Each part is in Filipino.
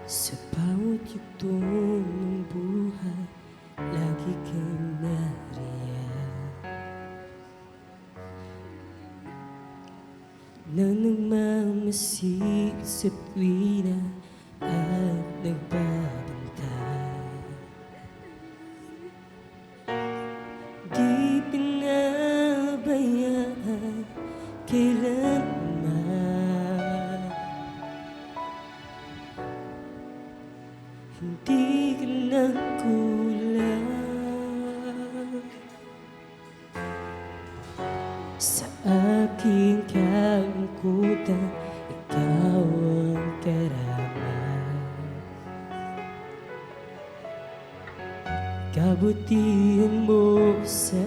Sa bawat yugto ng buhay, lagi kang nariyan, na nagmamasid sa tuwina at nagbabantay. Di pinabayaan kailanman, hindi ka nagkulang sa aking kalungkutan. Ikaw ang karaman, kabutihan mo sa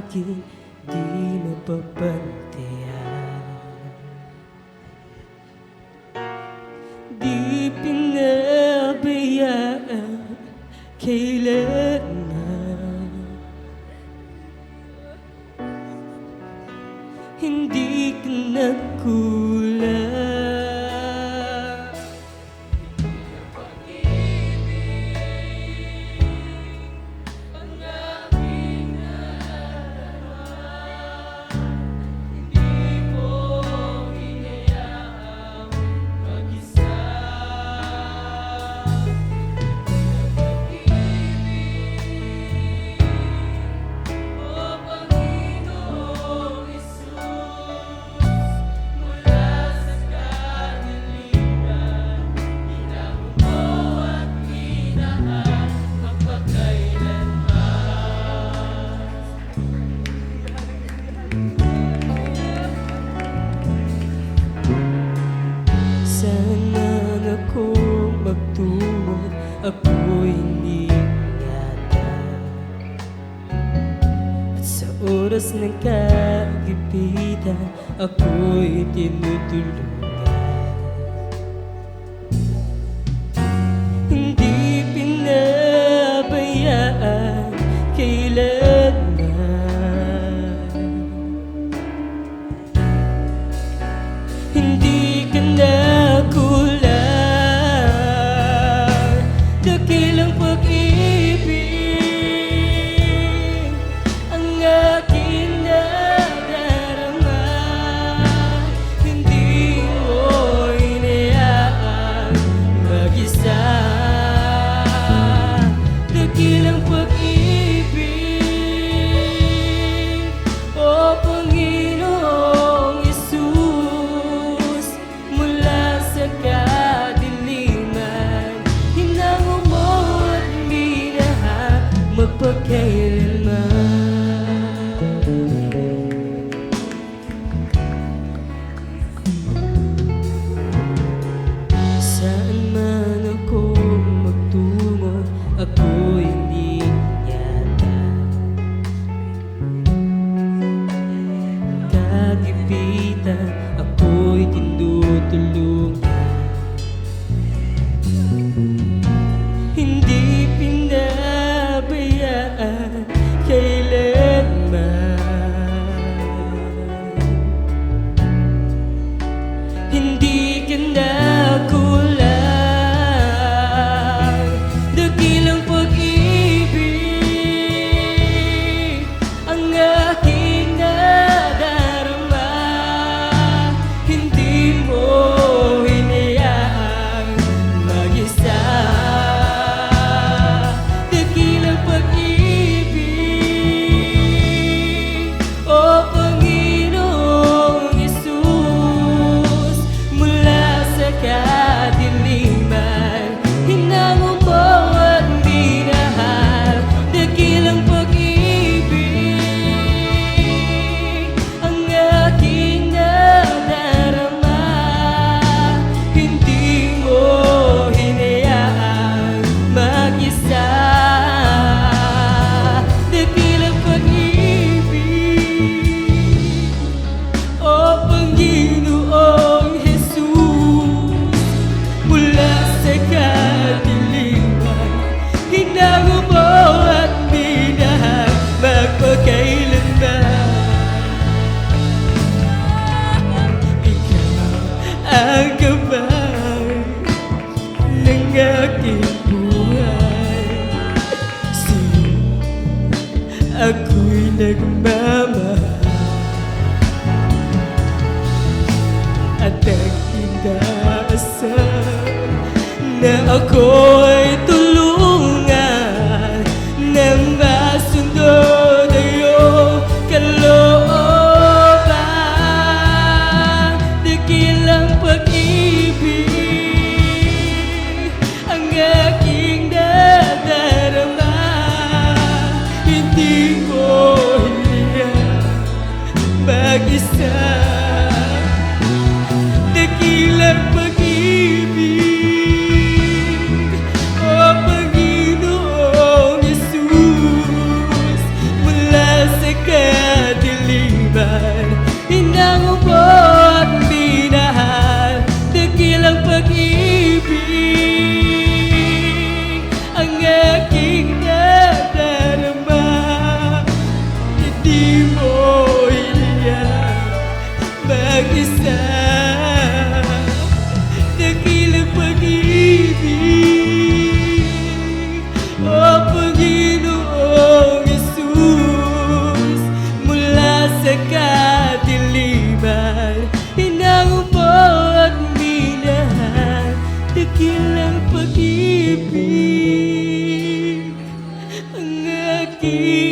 akin di mapapantayan. Di pinabayaan kailanman, hindi ka nagkulang magtungo, ako'y hindi yata. At sa oras ng kagipitan, ako'y tinutulungan. Hindi pinabayaan kailanman, hindi ka nagkulang. Dakilang pag-ibig ang aking nadarama, hindi mo hinayaan mag-isa. Dakilang pag-ibig, o Panginoong Hesus, mula sa kadiliman hinango mo at minahal. ako'y nagmamahal at nag-inasal na ako'y tulungan na masundot ang iyong kalooban. Dakilang pag-ibig ang aking nadarama, hindi ko hiniyak mag-isa. Dakilang pag-ibig, o Panginoong Yesus, mula sa kadiliman, hinango mo at minahal. Dakilang pag-ibig ang aking nadarama, hindi mo hiniyak mag-isa. Dakilang pag-ibig, o Panginoong Yesus, mula sa kadiliman, hinango mo at minahal. Dakilang pag-ibig ang aking